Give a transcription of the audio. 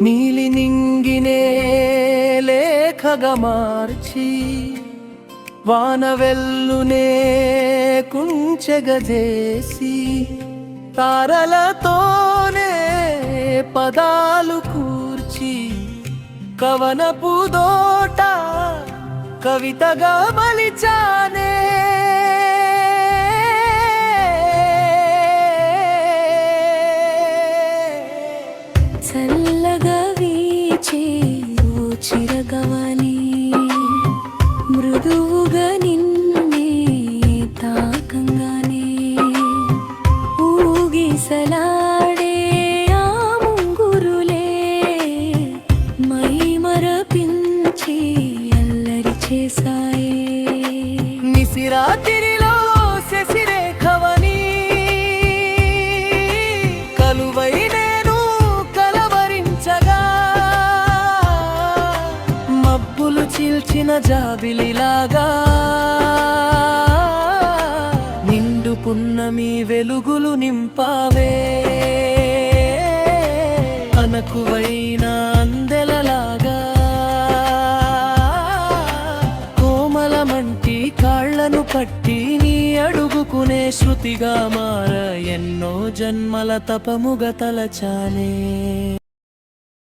నీలి నింగినే లేఖగా మార్చి వానవెల్లునే కుంచెగజేసి తారలతోనే పదాలు కూర్చి కవనపు దోట కవితగా మలిచానే చల్లగా వీచే ఓ చిరగవలి మృదువుగా నిన్నే తాకంగానే ఊగిసలాడే ఆ ముంగురులే మై మరపించి అల్లరి చేశాయే నిసిరాతిరిలో శశిరేఖవని కలువై నేను కలవరించగా మబ్బులు చీల్చిన జాబిలిలాగా నిండు పున్నమి వెలుగులు నింపావే అనకువైన అందెలలాగా కోమలమంటి కాళ్లను పట్టి నీ అడుగుకునే శృతిగా మార ఎన్నో జన్మల తపముగ తలచానే.